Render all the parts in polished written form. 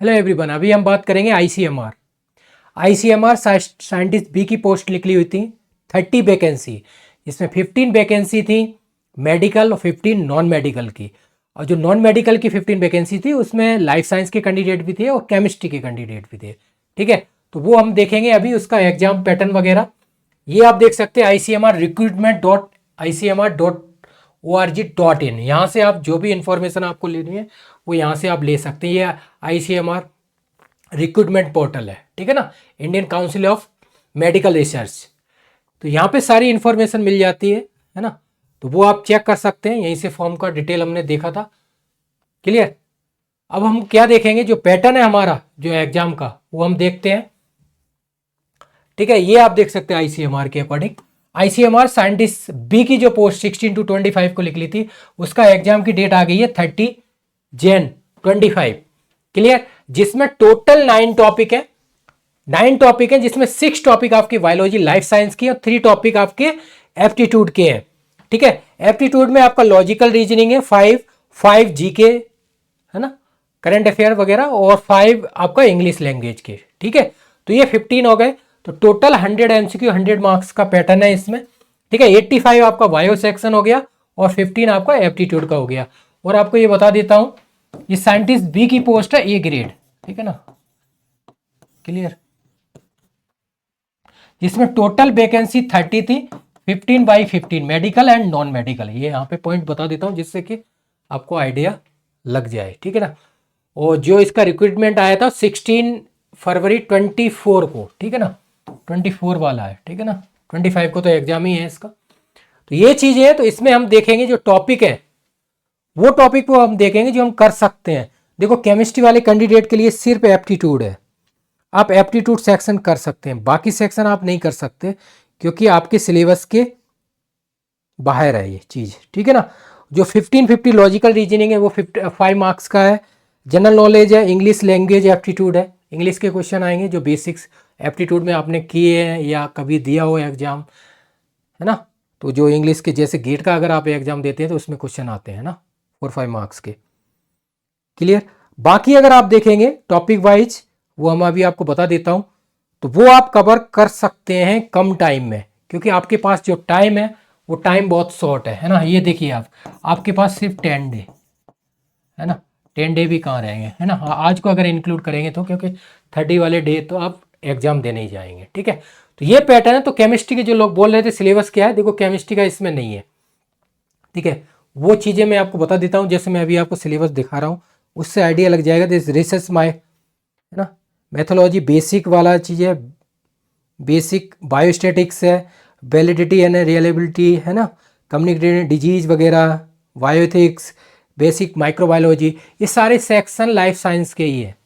Hello everyone, अभी हम बात करेंगे आईसीएमआर। आईसीएमआर साइंटिस्ट बी की पोस्ट निकली हुई थी 30 वैकेंसी। इसमें 15 वैकेंसी थी मेडिकल और 15 नॉन मेडिकल की। और जो नॉन मेडिकल की 15 वैकेंसी थी उसमें लाइफ साइंस के कैंडिडेट भी थे और केमिस्ट्री के कैंडिडेट भी थे। ठीक है, तो वो हम देखेंगे अभी उसका एग्जाम पैटर्न वगैरह। ये आप देख सकते हैं ICMR recruitment.ICMR.org.in। यहाँ से आप जो भी इंफॉर्मेशन आपको लेनी है वो यहाँ से आप ले सकते हैं। ये ICMR रिक्रूटमेंट पोर्टल है, ठीक है ना, Indian council of medical research. तो यहाँ पे सारी इंफॉर्मेशन मिल जाती है ना, तो वो आप चेक कर सकते हैं। यहीं से फॉर्म का डिटेल हमने देखा था। क्लियर। अब हम क्या देखेंगे, जो पैटर्न है हमारा जो एग्जाम का वो हम देखते हैं। ठीक है, ये आप देख सकते हैं आईसीएमआर के अकॉर्डिंग। आईसीएमआर साइंटिस्ट बी की जो पोस्ट 16 to 25 को निकली थी उसका एग्जाम की डेट आ गई है 30 Jan 25। क्लियर। जिसमें टोटल 9 टॉपिक है। 9 टॉपिक है जिसमें 6 टॉपिक आपकी बायोलॉजी लाइफ साइंस की और 3 टॉपिक आपके एप्टीट्यूड के हैं। ठीक है, एप्टीट्यूड में आपका लॉजिकल रीजनिंग है 5 जीके है ना, करंट अफेयर वगैरह, और 5 आपका इंग्लिश लैंग्वेज के। ठीक है, तो ये 15 हो गए। तो टोटल 100 MCQ 100 मार्क्स का पैटर्न है इसमें। ठीक है, 85 आपका बायो सेक्शन हो गया और 15 आपका एप्टीट्यूड का हो गया। और आपको ये बता देता हूं, ये साइंटिस्ट बी की पोस्ट है, ए ग्रेड। ठीक है ना, क्लियर। जिसमें टोटल वैकेंसी 30 थी, 15/15 मेडिकल एंड नॉन मेडिकल। ये यहाँ पे पॉइंट बता देता हूँ जिससे कि आपको आइडिया लग जाए। ठीक है ना, और जो इसका रिक्रूटमेंट आया था 16 फरवरी 24 को। ठीक है ना, 24 वाला है। ठीक है ना, 25 को तो एग्जाम ही है इसका। तो ये चीज़ें हैं, तो इसमें हम देखेंगे जो टॉपिक है वो टॉपिक को हम देखेंगे जो हम कर सकते हैं। देखो, केमिस्ट्री वाले कैंडिडेट के लिए सिर्फ एप्टीट्यूड है। आप एप्टीट्यूड सेक्शन कर सकते हैं, बाकी सेक्शन आप नहीं कर सकते क्योंकि आपके सिलेबस के बाहर है ये चीज़। ठीक है ना, जो 15-50 लॉजिकल रीजनिंग है वो 5 मार्क्स का है। जनरल नॉलेज है, इंग्लिश लैंग्वेज एप्टीट्यूड है। इंग्लिश के क्वेश्चन आएंगे जो बेसिक्स एप्टीट्यूड में आपने किए हैं या कभी दिया हो एग्जाम, है ना। तो जो इंग्लिश के जैसे गेट का अगर आप एग्जाम देते हैं तो उसमें क्वेश्चन आते हैं ना 4-5 मार्क्स के। क्लियर। बाकी अगर आप देखेंगे टॉपिक वाइज, वो हम अभी आपको बता देता हूं, तो वो आप कवर कर सकते हैं कम टाइम में, क्योंकि आपके पास जो टाइम है वो टाइम बहुत शॉर्ट है ना। ये देखिए आपके पास सिर्फ 10 डे है ना। 10 डे भी कहाँ रहेंगे, है ना। आज को अगर इंक्लूड करेंगे तो, क्योंकि 30 वाले डे तो आप एग्जाम देने ही जाएंगे। ठीक है, तो ये पैटर्न है। तो केमिस्ट्री के जो लोग बोल रहे थे सिलेबस क्या है, देखो केमिस्ट्री का इसमें नहीं है। ठीक है, वो चीज़ें मैं आपको बता देता हूँ, जैसे मैं अभी आपको सिलेबस दिखा रहा हूँ उससे आइडिया लग जाएगा। दिस रिसर्च माई है ना, मैथोलॉजी बेसिक वाला चीज़ है, बेसिक बायोस्टैटिक्स है, वैलिडिटी एंड रियलेबिलिटी है ना, कम्युनिकेटेड डिजीज वगैरह, बायोथिक्स, बेसिक माइक्रोबायोलॉजी, ये सारे सेक्शन लाइफ साइंस के ही है।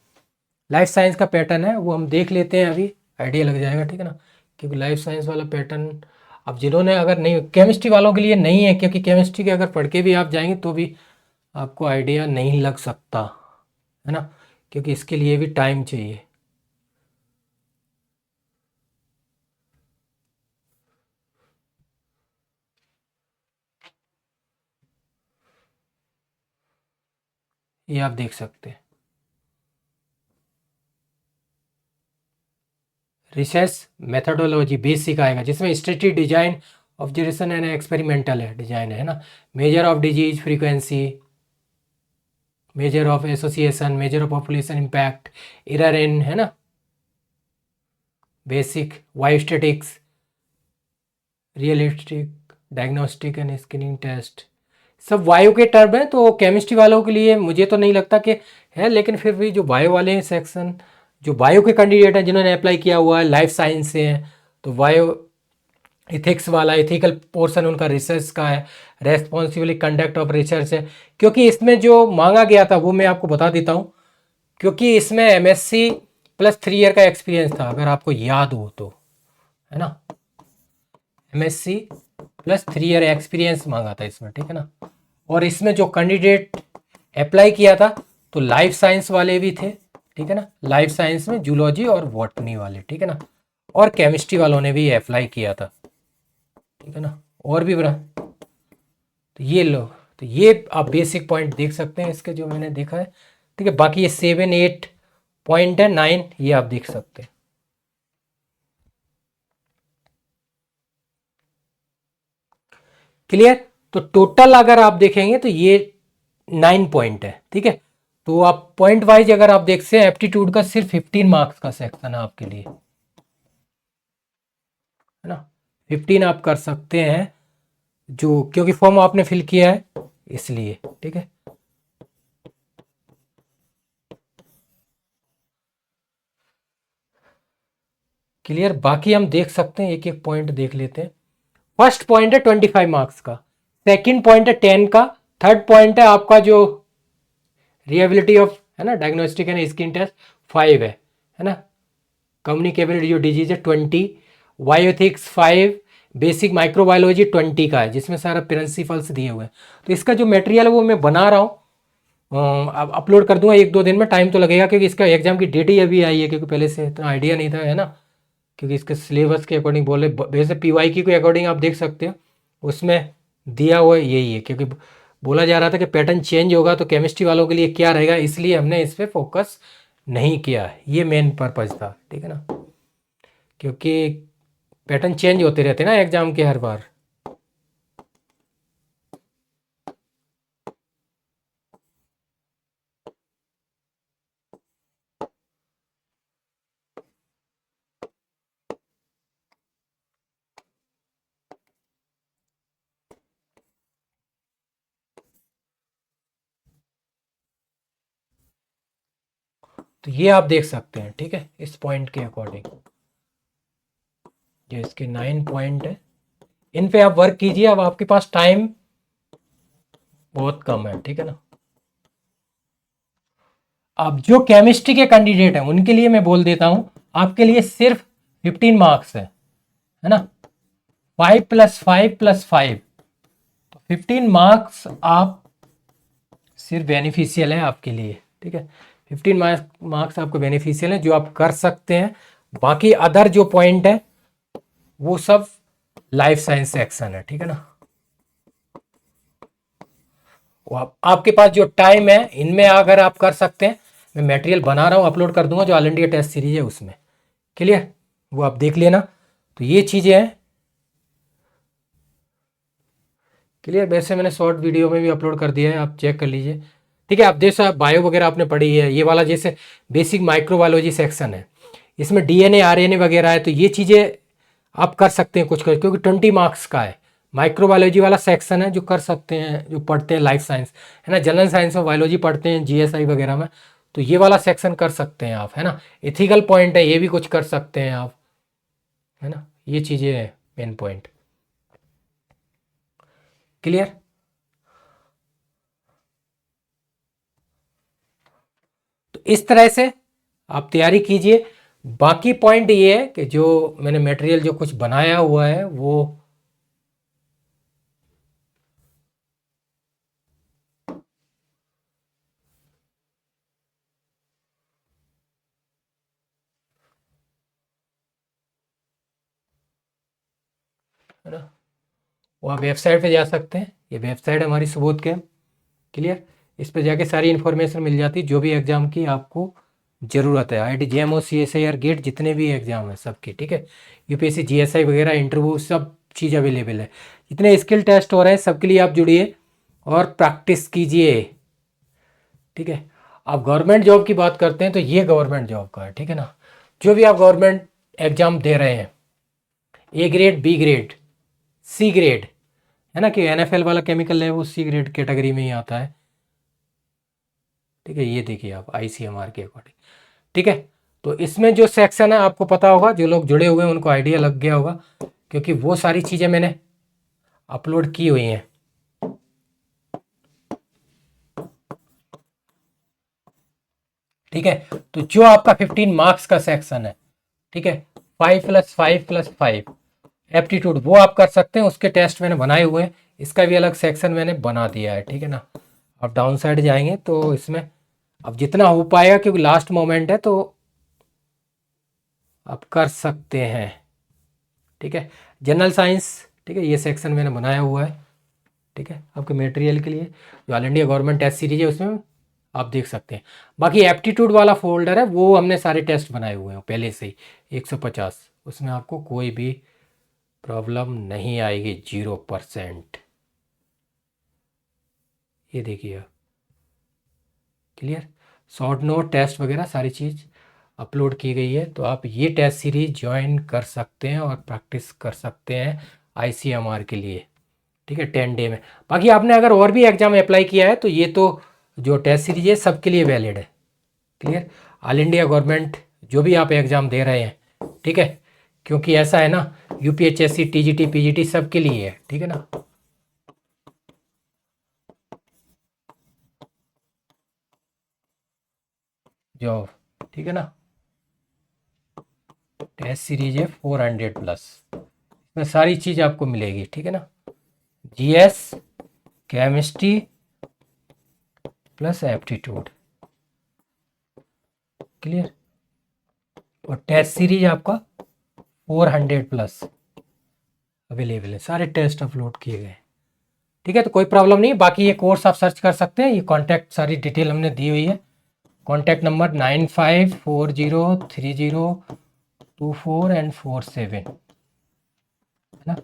लाइफ साइंस का पैटर्न है वो हम देख लेते हैं, अभी आइडिया लग जाएगा। ठीक है ना, क्योंकि लाइफ साइंस वाला पैटर्न अब जिन्होंने अगर नहीं, केमिस्ट्री वालों के लिए नहीं है, क्योंकि केमिस्ट्री के अगर पढ़ के भी आप जाएंगे तो भी आपको आइडिया नहीं लग सकता, है ना, क्योंकि इसके लिए भी टाइम चाहिए। ये आप देख सकते हैं, रिसर्च मेथडोलॉजी बेसिक आएगा, जिसमें strategy design observation and experimental है, डिजाइन है ना, measure of disease frequency, measure of association, measure of population impact, error in, है ना, basic biostatistics, realistic diagnostic and screening test, सब बायो के टर्म है। तो केमिस्ट्री वालों के लिए मुझे तो नहीं लगता कि है, लेकिन फिर भी जो बायो वाले हैं सेक्शन, जो बायो के कैंडिडेट हैं जिन्होंने अप्लाई किया हुआ है, लाइफ साइंस से हैं, तो बायो इथिक्स वाला एथिकल पोर्शन उनका रिसर्च का है, रेस्पॉन्सिबली कंडक्ट ऑफ रिसर्च है। क्योंकि इसमें जो मांगा गया था वो मैं आपको बता देता हूँ, क्योंकि इसमें MSc + 3 ईयर का एक्सपीरियंस था, अगर आपको याद हो तो, है ना। MSc + 3 ईयर एक्सपीरियंस मांगा था इसमें। ठीक है ना, और इसमें जो कैंडिडेट अप्लाई किया था तो लाइफ साइंस वाले भी थे। ठीक है ना, लाइफ साइंस में जूलॉजी और बॉटनी वाले। ठीक है ना, और केमिस्ट्री वालों ने भी अप्लाई किया था। ठीक है ना, और भी बड़ा। तो ये लो, तो ये आप बेसिक पॉइंट देख सकते हैं इसके जो मैंने देखा है। ठीक है, बाकी ये 7, 8 पॉइंट है 9, ये आप देख सकते हैं। क्लियर। तो टोटल अगर आप देखेंगे तो ये 9 पॉइंट है, ठीक है। तो आप पॉइंट वाइज अगर आप देखते हैं, एप्टीट्यूड का सिर्फ 15 मार्क्स का सेक्शन है आपके लिए, है ना। 15 आप कर सकते हैं, जो क्योंकि फॉर्म आपने फिल किया है इसलिए, ठीक है। क्लियर। बाकी हम देख सकते हैं, एक एक पॉइंट देख लेते हैं। फर्स्ट पॉइंट है 25 मार्क्स का, सेकंड पॉइंट है 10 का, थर्ड पॉइंट है आपका जो रिएबिलिटी ऑफ, है ना, डायग्नोस्टिक एंड स्किन टेस्ट 5 है ना। कम्युनिकेबल जो डिजीज है 20, बायोथिक्स 5, बेसिक माइक्रोबायोलॉजी 20 का है, जिसमें सारा प्रिंसिपल्स दिए हुए हैं। तो इसका जो मटेरियल है वो मैं बना रहा हूँ, अब अपलोड कर दूंगा 1-2 दिन में, टाइम तो लगेगा क्योंकि इसका एग्जाम की डेट ही अभी आई है, क्योंकि पहले से इतना आइडिया नहीं था, है ना। क्योंकि इसके सिलेबस के अकॉर्डिंग बोले, वैसे PYQ के अकॉर्डिंग आप देख सकते हो, उसमें दिया हुआ यही है। क्योंकि बोला जा रहा था कि पैटर्न चेंज होगा तो केमिस्ट्री वालों के लिए क्या रहेगा, इसलिए हमने इस पर फोकस नहीं किया, ये मेन पर्पज था, ठीक है ना। क्योंकि पैटर्न चेंज होते रहते हैं ना एग्जाम के हर बार। तो ये आप देख सकते हैं, ठीक है, इस पॉइंट के अकॉर्डिंग जो इसके 9 पॉइंट है, इन पे आप वर्क कीजिए। अब आपके पास टाइम बहुत कम है, ठीक है ना। अब जो केमिस्ट्री के कैंडिडेट हैं उनके लिए मैं बोल देता हूं, आपके लिए सिर्फ 15 मार्क्स है ना। 5 + 5 + 5, तो 15 मार्क्स आप सिर्फ बेनिफिशियल है आपके लिए, ठीक है। 15 मार्क्स आपको बेनिफिशियल है, जो आप कर सकते हैं। बाकी अदर जो पॉइंट है वो सब लाइफ साइंस सेक्शन है, ठीक है ना। वो आपके पास जो टाइम है, इनमें अगर आप कर सकते हैं, मैं मटेरियल बना रहा हूँ, अपलोड कर दूंगा, जो ऑल इंडिया टेस्ट सीरीज है उसमें। क्लियर, वो आप देख लेना। तो ये चीज़ें हैं। क्लियर। वैसे मैंने शॉर्ट वीडियो में भी अपलोड कर दिया है, आप चेक कर लीजिए, ठीक है। आप जैसा बायो वगैरह आपने पढ़ी है, ये वाला जैसे बेसिक माइक्रोबायोलॉजी सेक्शन है, इसमें DNA RNA वगैरह है, तो ये चीज़ें आप कर सकते हैं कुछ कर, क्योंकि 20 मार्क्स का है। माइक्रोबायोलॉजी वाला सेक्शन है, जो कर सकते हैं, जो पढ़ते हैं लाइफ साइंस, है ना, जनरल साइंस में बायोलॉजी पढ़ते हैं GSI वगैरह में, तो ये वाला सेक्शन कर सकते हैं आप, है ना। एथिकल पॉइंट है, ये भी कुछ कर सकते हैं आप, है ना। ये चीज़ें हैं मेन पॉइंट। क्लियर। तो इस तरह से आप तैयारी कीजिए। बाकी पॉइंट ये है कि जो मैंने मटेरियल जो कुछ बनाया हुआ है वो, है ना, वो आप वेबसाइट पे जा सकते हैं। ये वेबसाइट है हमारी सुबोध कैंप। क्लियर। इस पे जाके सारी इन्फॉर्मेशन मिल जाती है, जो भी एग्ज़ाम की आपको ज़रूरत है, IIT JMO CSI और गेट जितने भी एग्ज़ाम हैं सबकी, ठीक है। UPSC GSI वगैरह इंटरव्यू सब चीज़ अवेलेबल है। जितने स्किल टेस्ट हो रहे हैं सबके लिए आप जुड़िए और प्रैक्टिस कीजिए, ठीक है। आप गवर्नमेंट जॉब की बात करते हैं तो ये गवर्नमेंट जॉब का है, ठीक है ना। जो भी आप गवर्नमेंट एग्ज़ाम दे रहे हैं, A grade, B grade, C grade, है ना, कि NFL वाला केमिकल है वो C ग्रेड कैटेगरी में ही आता है, ठीक है। ये देखिए आप ICMR के अकॉर्डिंग, ठीक है। तो इसमें जो सेक्शन है आपको पता होगा, जो लोग जुड़े हुए हैं उनको आइडिया लग गया होगा, क्योंकि वो सारी चीज़ें मैंने अपलोड की हुई हैं, ठीक है। तो जो आपका 15 मार्क्स का सेक्शन है, ठीक है, 5 + 5 + 5 एप्टीट्यूड, वो आप कर सकते हैं। उसके टेस्ट मैंने बनाए हुए हैं, इसका भी अलग सेक्शन मैंने बना दिया है, ठीक है ना। आप डाउन साइड जाएंगे तो इसमें अब जितना हो पाएगा, क्योंकि लास्ट मोमेंट है, तो आप कर सकते हैं, ठीक है। जनरल साइंस, ठीक है, ये सेक्शन मैंने बनाया हुआ है, ठीक है, आपके मटेरियल के लिए। जो all India government test series है उसमें आप देख सकते हैं। बाकी एप्टीट्यूड वाला फोल्डर है वो हमने सारे टेस्ट बनाए हुए हैं पहले से ही 150, उसमें आपको कोई भी प्रॉब्लम नहीं आएगी, 0%। ये देखिए, क्लियर। शॉर्ट नोट टेस्ट वगैरह सारी चीज़ अपलोड की गई है, तो आप ये टेस्ट सीरीज ज्वाइन कर सकते हैं और प्रैक्टिस कर सकते हैं ICMR के लिए, ठीक है, 10 डे में। बाकी आपने अगर और भी एग्ज़ाम अप्लाई किया है तो ये तो जो टेस्ट सीरीज है सबके लिए वैलिड है, क्लियर। ऑल इंडिया गवर्नमेंट जो भी आप एग्ज़ाम दे रहे हैं, ठीक है, क्योंकि ऐसा है ना, UPHSC TGT PGT सबके लिए है, ठीक है ना। जॉब, ठीक है ना। टेस्ट सीरीज है 400+, इसमें सारी चीज़ आपको मिलेगी, ठीक है ना। GS, chemistry plus aptitude, clear. और टेस्ट सीरीज आपका 400+ अवेलेबल है, सारे टेस्ट अपलोड किए गए, ठीक है। तो कोई प्रॉब्लम नहीं। बाकी ये कोर्स आप सर्च कर सकते हैं, ये कॉन्टैक्ट सारी डिटेल हमने दी हुई है। कॉन्टैक्ट नंबर 95403024 एंड 47, है ना।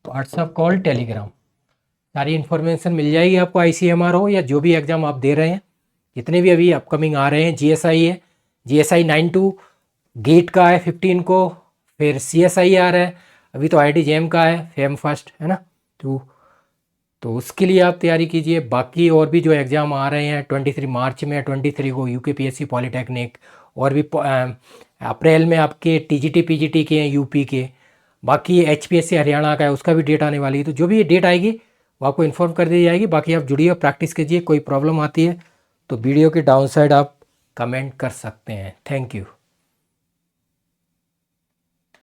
व्हाट्सअप, कॉल, टेलीग्राम, सारी इन्फॉर्मेशन मिल जाएगी आपको। ICMR हो या जो भी एग्ज़ाम आप दे रहे हैं, जितने भी अभी अपकमिंग आ रहे हैं। GSI है, GSI 92 गेट का है 15 को, फिर CSI आ रहा है, अभी तो IIT-JEM का है, फेम फर्स्ट, है ना। तो उसके लिए आप तैयारी कीजिए। बाकी और भी जो एग्ज़ाम आ रहे हैं 23 मार्च में, 23 को UKPSC पॉलीटेक्निक, और भी अप्रैल में आपके TGT PGT के हैं UP के। बाकी HPSC हरियाणा का है, उसका भी डेट आने वाली है। तो जो भी डेट आएगी वो आपको इन्फॉर्म कर दी जाएगी। बाकी आप जुड़िए, प्रैक्टिस कीजिए। कोई प्रॉब्लम आती है तो वीडियो के डाउन साइड आप कमेंट कर सकते हैं। Thank you.